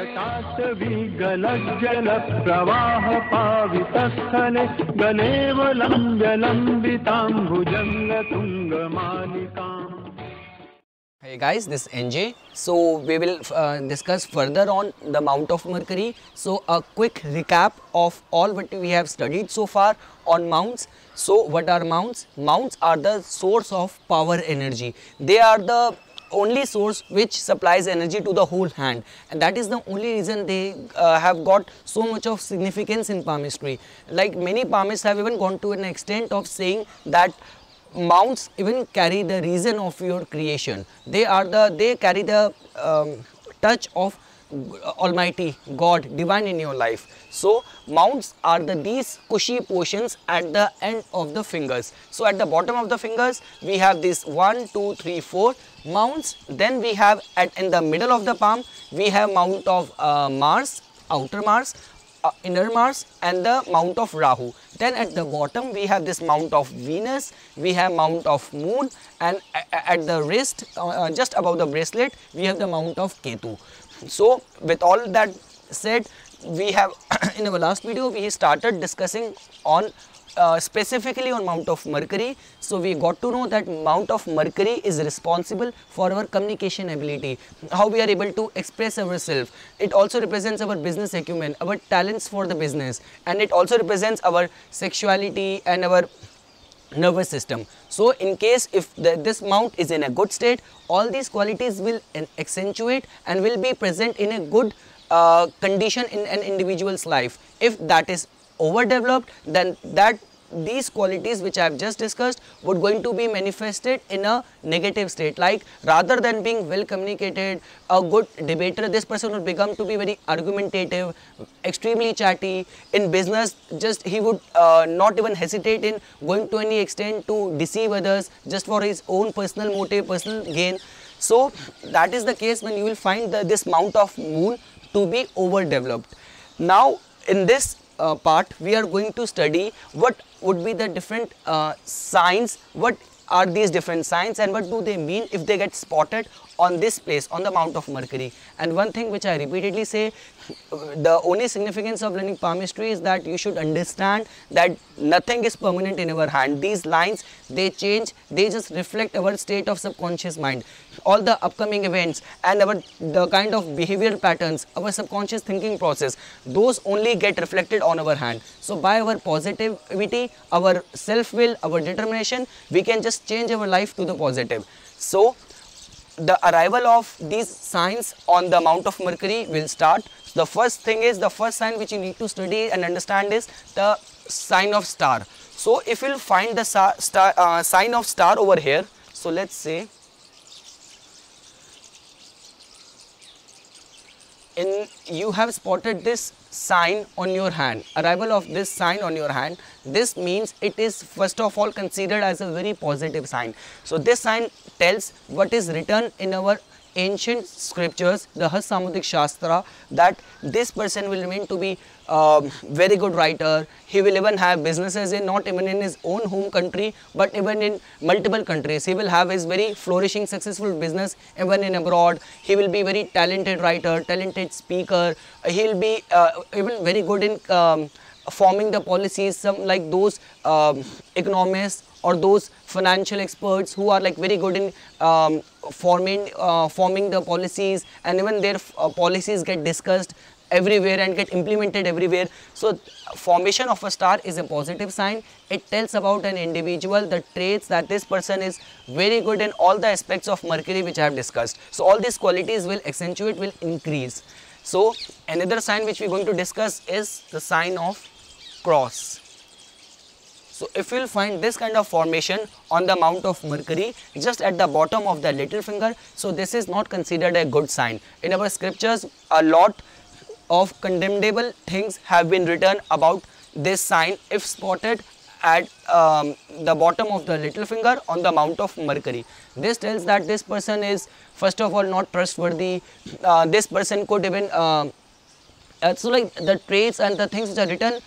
जटाटवी गलज्जल प्रवाह पावितस्थले गलेवलम्ब्य लम्बिताम्बुजङ्ग तुङ्गमालिकाम्. Hey guys, this is NJ. So we will discuss further on the Mount of Mercury. So a quick recap of all what we have studied so far on mounts. So what are mounts? Mounts are the source of power energy. They are the only source which supplies energy to the whole hand, and that is the only reason they have got so much of significance in palmistry. Like many palmists have even gone to an extent of saying that mounts even carry the reason of your creation. They carry the touch of Almighty God, divine in your life. So mounts are these cushy portions at the end of the fingers. So at the bottom of the fingers we have this 1, 2, 3, 4 mounts. Then we have in the middle of the palm we have mount of Mars, outer Mars, inner Mars, and the mount of Rahu. Then at the bottom we have this mount of Venus, we have mount of Moon, and at the wrist, just above the bracelet, we have the mount of Ketu. So with all that said, we have in our last video we started discussing on specifically on Mount of Mercury. So we got to know that Mount of Mercury is responsible for our communication ability, how we are able to express ourselves. It also represents our business acumen, our talents for the business, and it also represents our sexuality and our nervous system. So in case if this mount is in a good state, all these qualities will accentuate and will be present in a good condition in an individual's life. If that is overdeveloped, then these qualities which I have just discussed would going to be manifested in a negative state. Like rather than being well communicated, a good debater, this person would become to be very argumentative, extremely chatty. In business, just he would not even hesitate in going to any extent to deceive others just for his own personal motive, personal gain. So that is the case when you will find this mount of Moon to be overdeveloped. Now in this part we are going to study what would be the different signs, what are these different signs and what do they mean if they get spotted on this place, on the Mount of Mercury. And one thing which I repeatedly say, the only significance of learning palmistry is that you should understand that nothing is permanent in our hand. These lines, they change, they just reflect our state of subconscious mind. All the upcoming events and the kind of behavioral patterns, our subconscious thinking process, those only get reflected on our hand. So by our positivity, our self-will, our determination, we can just change our life to the positive. So the arrival of these signs on the Mount of Mercury will start. The first thing is, the first sign which you need to study and understand is the sign of star. So if you will find the sign of star over here, so let's say you have spotted this sign on your hand, arrival of this sign on your hand, this means it is first of all considered as a very positive sign. So this sign tells what is written in our ancient scriptures, the Hasta Samudrik Shastra, that this person will remain to be very good writer. He will even have businesses not even in his own home country but even in multiple countries. He will have his very flourishing successful business even in abroad. He will be very talented writer, talented speaker. He will be even very good in forming the policies, some like those economists or those financial experts who are like very good in forming the policies, and even their policies get discussed everywhere and get implemented everywhere. So formation of a star is a positive sign. It tells about an individual, the traits that this person is very good in all the aspects of Mercury which I have discussed. So all these qualities will accentuate, will increase. So another sign which we are going to discuss is the sign of cross. So if you will find this kind of formation on the Mount of Mercury just at the bottom of the little finger, so this is not considered a good sign. In our scriptures, a lot of condemnable things have been written about this sign if spotted at the bottom of the little finger on the Mount of Mercury. This tells that this person is first of all not trustworthy. This person could even so like the traits and the things which are written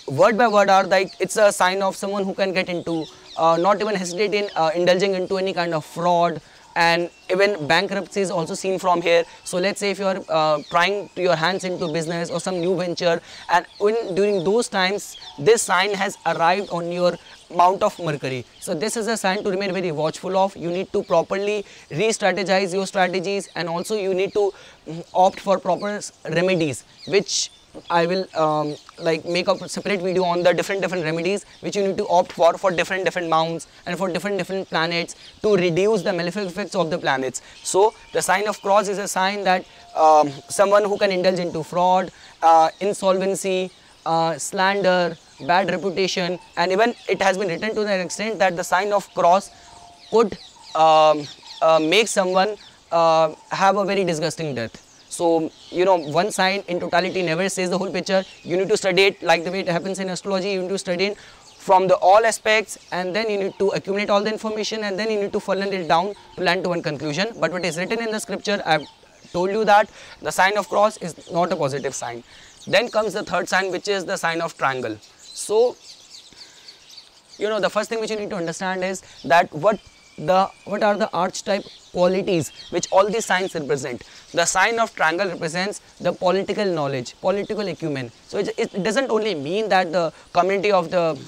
word by word are like, it's a sign of someone who can get into not even hesitate in indulging into any kind of fraud, and even bankruptcy is also seen from here. So let's say if you are trying your hands into business or some new venture, and during those times this sign has arrived on your Mount of Mercury. So this is a sign to remain very watchful of. You need to properly re-strategize your strategies, and also you need to opt for proper remedies, which I will like make a separate video on the different remedies which you need to opt for different mounts and for different planets to reduce the malefic effects of the planets. So the sign of cross is a sign that someone who can indulge into fraud, insolvency, slander, bad reputation, and even it has been written to the extent that the sign of cross could make someone have a very disgusting death. So, you know, one sign in totality never says the whole picture. You need to study it like the way it happens in astrology. You need to study it from the all aspects, and then you need to accumulate all the information, and then you need to funnel it down to land to one conclusion. But what is written in the scripture, I have told you that the sign of cross is not a positive sign. Then comes the third sign, which is the sign of triangle. So, you know, the first thing which you need to understand is that what are the archetype qualities which all these signs represent. The sign of triangle represents the political knowledge, political acumen. So it doesn't only mean that the community of the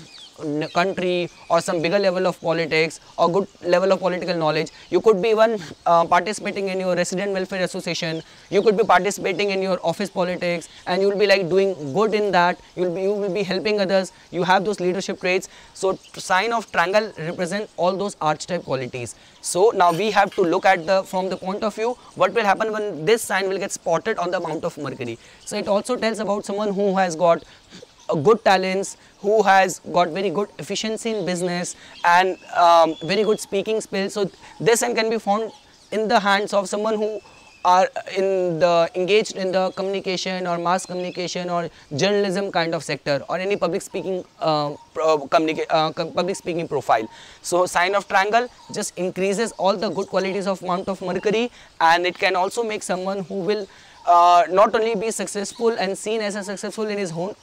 country or some bigger level of politics or good level of political knowledge. You could be even participating in your resident welfare association, you could be participating in your office politics, and you will be like doing good in that. You will be helping others. You have those leadership traits. So sign of triangle represent all those archetype qualities. So now we have to look at from the point of view what will happen when this sign will get spotted on the Mount of Mercury. So it also tells about someone who has got good talents, who has got very good efficiency in business and very good speaking skills. So this sign can be found in the hands of someone who are engaged in the communication or mass communication or journalism kind of sector, or any public speaking public speaking profile. So sign of triangle just increases all the good qualities of Mount of Mercury, and it can also make someone who will not only be successful and seen as a successful in his own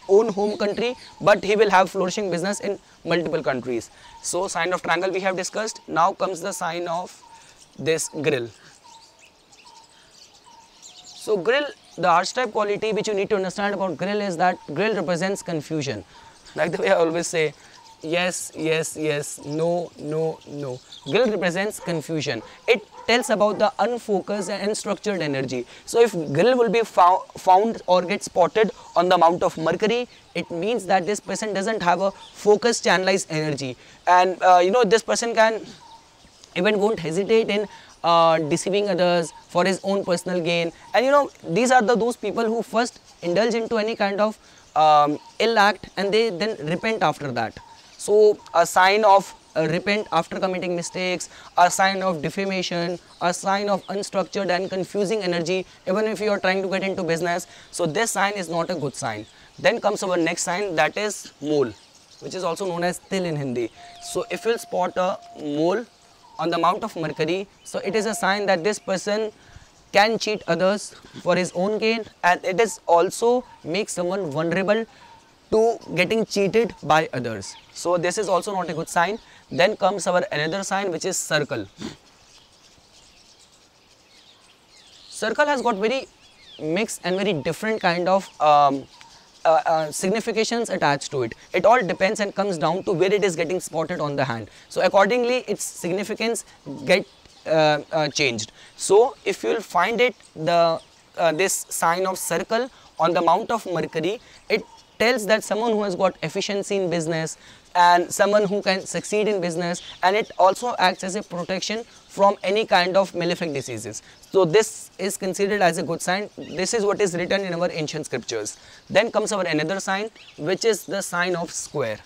home country, but he will have flourishing business in multiple countries. So sign of triangle we have discussed. Now comes the sign of this grill. So grill, the archetype quality which you need to understand about grill is that grill represents confusion. Like the way I always say, yes, yes, yes, no, no, no. Grill represents confusion. It tells about the unfocused and unstructured energy. So if grill will be found or get spotted on the Mount of Mercury, it means that this person doesn't have a focused channelized energy, and you know, this person can even won't hesitate in deceiving others for his own personal gain. And you know, these are those people who first indulge into any kind of ill act and they then repent after that. So a sign of repent after committing mistakes, a sign of defamation, a sign of unstructured and confusing energy, even if you are trying to get into business. So this sign is not a good sign. Then comes our next sign, that is mole, which is also known as til in Hindi. So if you will spot a mole on the Mount of Mercury, so it is a sign that this person can cheat others for his own gain, and it is also makes someone vulnerable to getting cheated by others. So this is also not a good sign. Then comes our another sign, which is circle. Circle has got very mixed and very different kind of significations attached to it. It all depends and comes down to where it is getting spotted on the hand. So accordingly its significance get changed. So if you will find it, this sign of circle on the Mount of Mercury, it tells that someone who has got efficiency in business and someone who can succeed in business, and it also acts as a protection from any kind of malefic diseases. So this is considered as a good sign. This is what is written in our ancient scriptures. Then comes our another sign, which is the sign of square.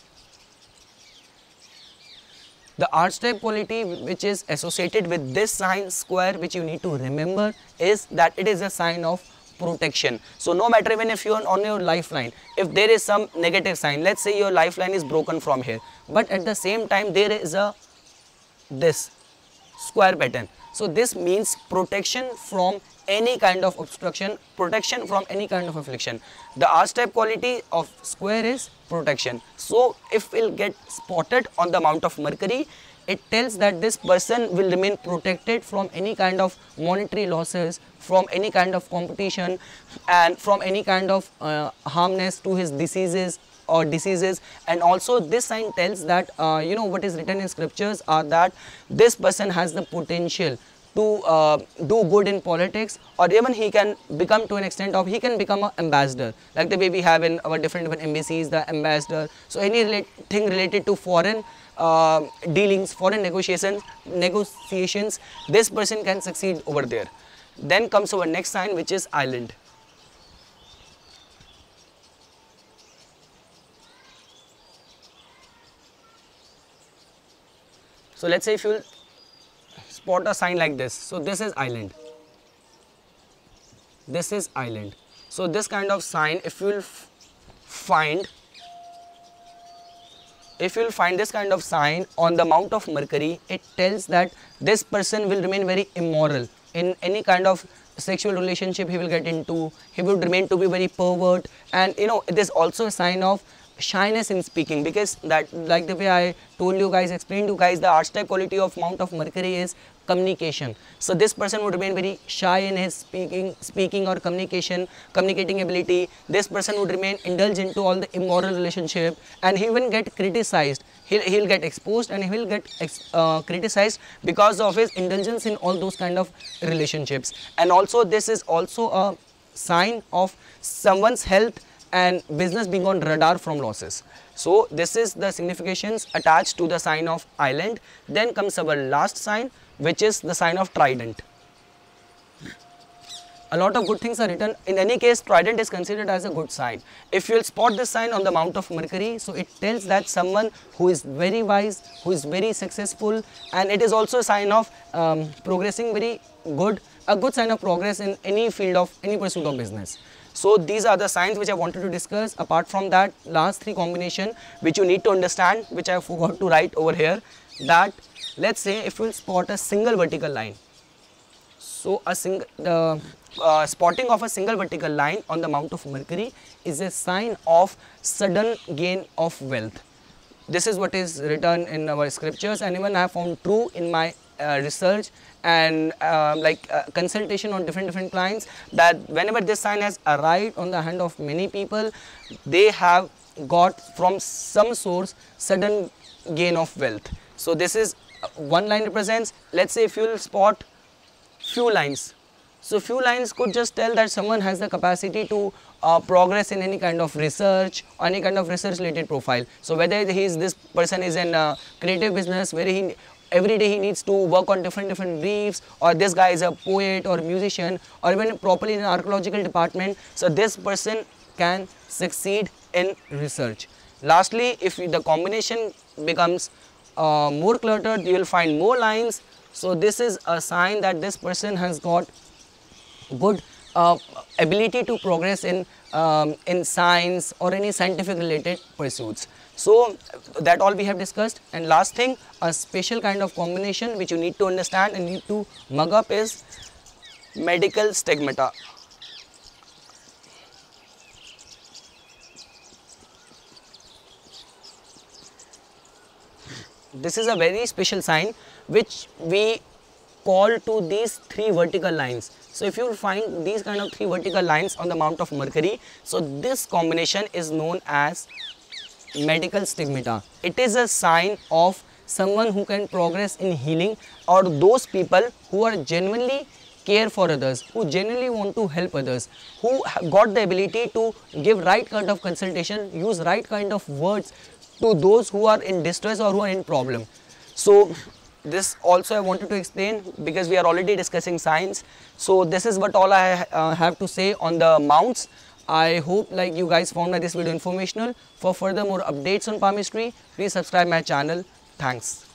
The archetype quality which is associated with this sign square, which you need to remember, is that it is a sign of protection. So no matter even if you are on your lifeline, if there is some negative sign, let's say your lifeline is broken from here, but at the same time there is this square pattern. So this means protection from any kind of obstruction, protection from any kind of affliction. The archetype quality of square is protection. So if it will get spotted on the Mount of Mercury, it tells that this person will remain protected from any kind of monetary losses, from any kind of competition, and from any kind of harmness to his diseases. And also this sign tells that what is written in scriptures are that this person has the potential to do good in politics, or even he can become, to an extent of, he can become an ambassador, like the way we have in our different embassies, the ambassador. So any thing related to foreign dealings, foreign negotiations, this person can succeed over there. Then comes our next sign, which is island. So let's say if you spot a sign like this, so this is island, this is island. So this kind of sign, if you will find this kind of sign on the Mount of Mercury, it tells that this person will remain very immoral in any kind of sexual relationship he will get into. He would remain to be very pervert, and it is also a sign of shyness in speaking, because that, like the way I told you guys, explained to you guys, the archetype quality of Mount of Mercury is communication. So this person would remain very shy in his speaking or communicating ability. This person would remain indulged into all the immoral relationship, and he will get criticized. He'll get exposed, and he will get criticized because of his indulgence in all those kind of relationships. And also this is also a sign of someone's health and business being on radar from losses. So this is the significations attached to the sign of island. Then comes our last sign, which is the sign of trident. A lot of good things are written. In any case, trident is considered as a good sign. If you will spot this sign on the Mount of Mercury, so it tells that someone who is very wise, who is very successful, and it is also a sign of progressing very good, a good sign of progress in any field of, any pursuit of business. So these are the signs which I wanted to discuss. Apart from that, last three combination which you need to understand, which I forgot to write over here, that let's say if you will spot a single vertical line. So spotting of a single vertical line on the Mount of Mercury is a sign of sudden gain of wealth. This is what is written in our scriptures, and even I have found true in my research and consultation on different clients, that whenever this sign has arrived on the hand of many people, they have got from some source sudden gain of wealth. So this is one line represents, let's say if you will spot few lines. So few lines could just tell that someone has the capacity to progress in any kind of research or any kind of research related profile. So whether this person is in creative business where every day he needs to work on different briefs, or this guy is a poet or musician, or even properly in an archaeological department, so this person can succeed in research. Lastly, if the combination becomes more cluttered, you will find more lines. So this is a sign that this person has got good ability to progress in science or any scientific related pursuits. So that all we have discussed. And last thing, a special kind of combination which you need to understand and need to mug up is medical stigmata. This is a very special sign which we call to these three vertical lines. So if you find these kind of three vertical lines on the Mount of Mercury, so this combination is known as medical stigmata. It is a sign of someone who can progress in healing, or those people who are genuinely care for others, who genuinely want to help others, who got the ability to give right kind of consultation, use right kind of words to those who are in distress or who are in problem. So this also I wanted to explain because we are already discussing science. So this is what all I have to say on the mounts. I hope like you guys found this video informational. For further more updates on palmistry, please subscribe my channel. Thanks.